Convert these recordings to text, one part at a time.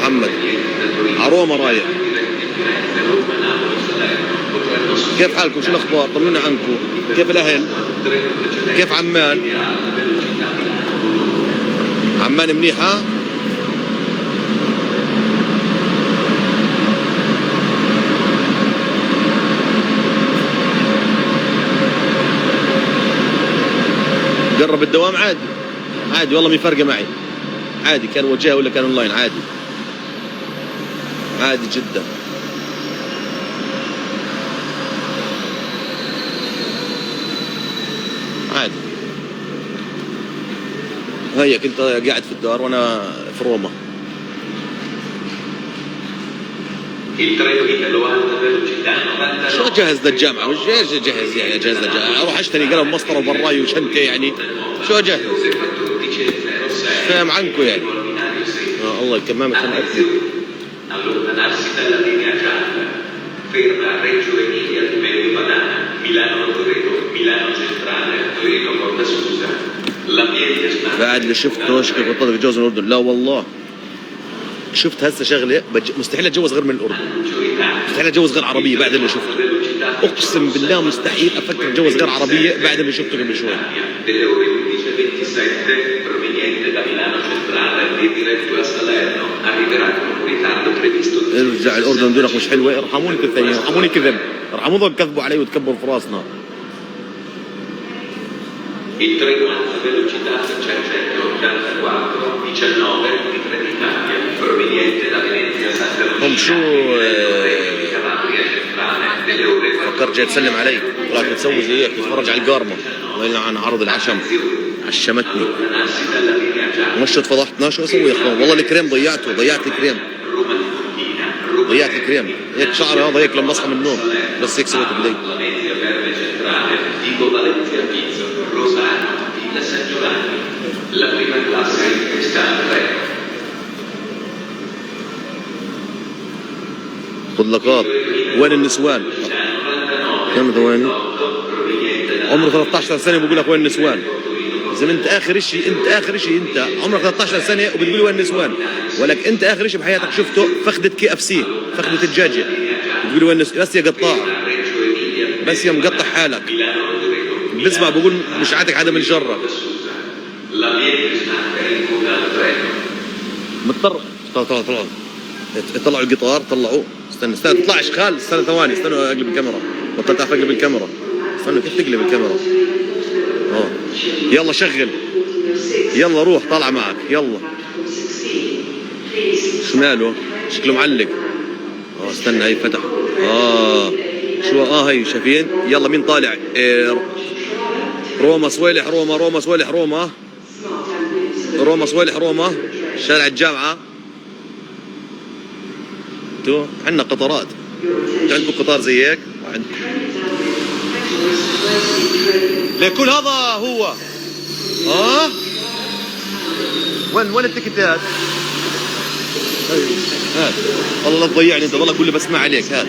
محمد عرومة رايح. كيف حالكم؟ شو الاخبار؟ طمنونا عنكم. كيف الاهل؟ كيف عمان؟ عمان منيحة؟ جرب الدوام عادي عادي والله، مي فارقة معي عادي، كان وجهه ولا كان اونلاين عادي عادي جدا. عادي. هيك انت قاعد في الدار وانا في روما. شو اجهز للجامعة؟ مش ايش اجهز يعني؟ اجهز للجامعة اروح اشتري قلم مسطرة وبراي وشنطة يعني؟ شو اجهز؟ فاهم عنكم يعني. الله الكمامة خنقتني. allontanarsi dalla linea gialla, ferma a Reggio Emilia, Medio Padana, Milano Rovereto, Milano Centrale, Torino Porta Susa, l'ambiente smart. بعد اللي شفته شكلك بطلت تتجوز من الأردن. لا والله شفت هسه شغلة مستحيل اتجوز غير من الأردن، مستحيل اتجوز غير عربية بعد اللي شفته. اقسم بالله مستحيل افكر اتجوز غير عربية بعد اللي شفته قبل شوي. ارجع الأردن دونك مش حلوة. ارحموني كثير، ارحموني كذب، ارحموني كذبوا علي وتكبروا في راسنا. Il treno a alta velocità 684 19 di Trenitalia proveniente da Venezia Santa Lucia. هم شو فكرت جاي تسلم علي، ولكن تسوي زي هيك تتفرج على القارمة. الله يلعن عرض العشم، عشمتني. مش فضحتنا. شو اسوي يا اخوان؟ والله الكريم ضيعته، ضيعت الكريم، ضيعت الكريم. هيك شعري هذا هيك لما اصحى من النوم بس هيك سويت بدي. مطلقات. وين النسوان؟ كم ثواني؟ عمره 13 سنة بقول لك وين النسوان؟ إذا انت آخر شيء، انت آخر شيء انت عمرك 13 سنة وبتقول وين النسوان؟ ولك انت آخر شيء بحياتك شفته فخدة KFC، فخدة الدجاجة، بتقول وين النسوان؟ بس يا قطاع، بس يا مقطع حالك. بسمع بقول مشاعتك عدم الجرة. مضطر. طلعوا القطار، طلعوا. استنى تطلعش خال، استنى ثواني، استنى اقلب الكاميرا. بطلت اعرف اقلب الكاميرا. استنى كيف تقلب الكاميرا؟ يلا شغل، يلا روح طالع معك، يلا. شو ماله؟ شكله معلق. استنى هي فتح. شو هي شايفين؟ يلا مين طالع؟ روما صويلح، روما صويلح، روما صويلح، روما شارع الجامعة. انتو عندنا قطارات، انتو عندكم قطار زي هيك؟ لكل هذا هو. وين التيكتات؟ هات والله لا تضيعني انت، والله قول لي بسمع عليك. هات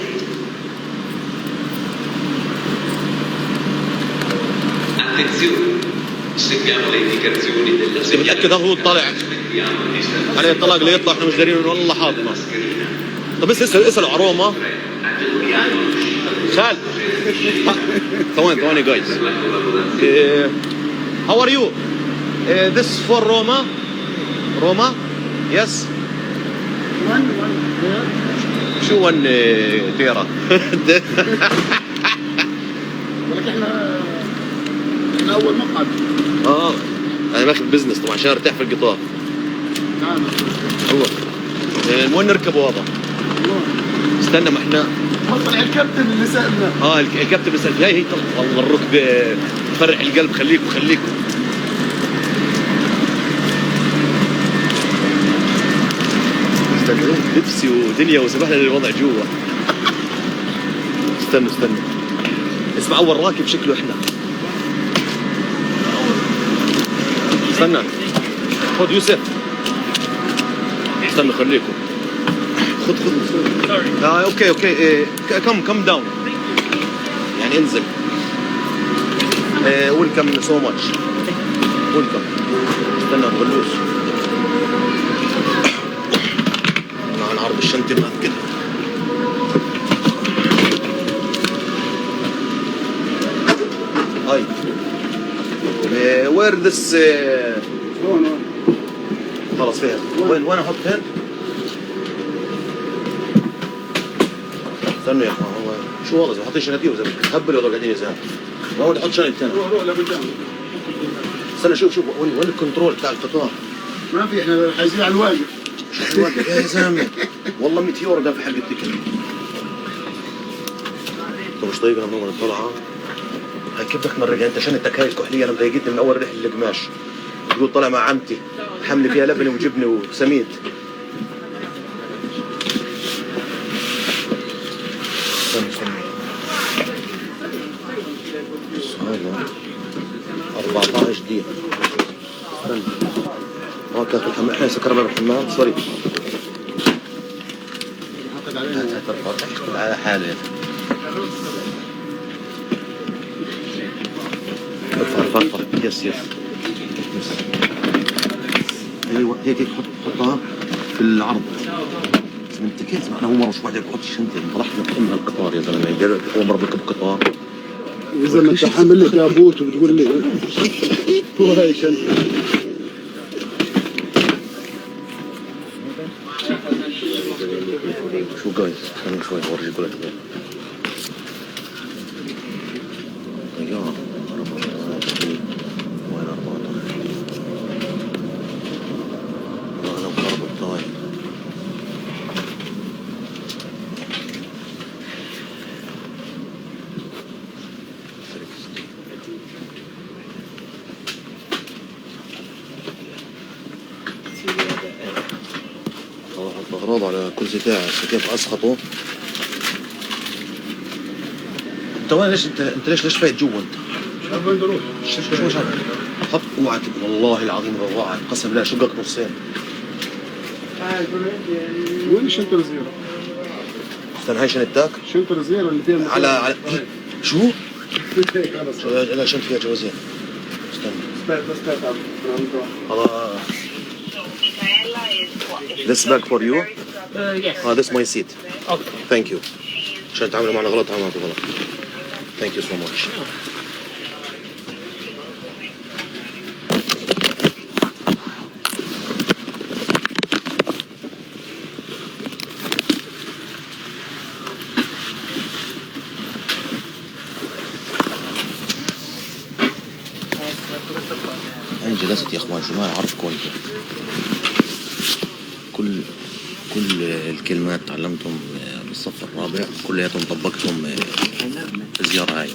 انت متأكد هذا هو الطالع عليه الطلاق اللي يطلع احنا مش دارين والله حاطنا. طب بس اسألوا على روما. خال ثواني جايز. How are you? This is for Roma? Roma? Yes? One شو one تيرا؟ ولكن احنا اول مقعد. انا باخذ بزنس طبعا عشان ارتاح في القطار. نعم. الله وين نركبوا هذا؟ استنى ما احنا طلع الكابتن اللي سألنا. الكابتن اللي سألنا. هي والله الركبة تفرح القلب. خليكم لبسي ودنيا وسبحنا للوضع جوا. استنى اسمع اول راكب شكله احنا. استنى خذ يوسف. استنى خليكم. خذ اوكي كم داون يعني انزل. ويلكم سو ماتش. ويلكم. استنى غلوش. شنطة كده. هاي وير ذس هون خلص فين؟ وين احط فين؟ استنوا يا اخوان هو شو والله اذا حاطين شنطير زي هبل ولا قاعدين يزهقوا. ما هو تحط شنطة ثانية. روح لقدام. استنى شوف وين الكنترول بتاع القطار؟ ما في احنا حايزين على الواقف. يا زلمه والله 100 يورو ده في حلقة التيكت. طب مش طيب انا من اول الطلعة هاي كيف بدك تمرقها انت شنطتك هاي الكحلية انا مضايقتني من اول رحلة القماش. تقول طلع مع عمتي حملي فيها لبن وجبنة وسميد. هذا 14 دقيقة. استنى كانت الحمام احنا سكرنا بالحمام سوري. على حاله ارفع يس ايوه هيك حطها في العرض. انت كيف انا اول مره اشوف واحد يحط الشنطه طلعت من القطار يا زلمه اول مره بركب قطار. اذا ما انت حامل لي تابوت وبتقول لي هو هاي شنطه. شو جايز خليني شوي اورجيكم لك ايوه 14 وين 14 انا مقرب الطاي. اغراض على الكرسي تاعي كيف اسقطه. انت وين ليش انت ليش فايت جوا انت؟ شو وين نروح؟ شو حط اوعى والله العظيم اوعى قسم بالله شقك نصين. وين الشنطه الصغيره؟ استنى هاي شنطتك؟ الشنطه الصغيره اللي فيها على شو؟ خلص لا شنطة فيها جوازين. استنى خلاص. This bag for you? Yes. This my seat. Okay. Thank you. عشان تعملوا معنا غلط عملتوا غلط. Thank you so much. أنا جلست يا إخوان شو ما أعرفكم كل الكلمات تعلمتهم بالصف الرابع كلياتهم طبقتهم في الزيارة هاي.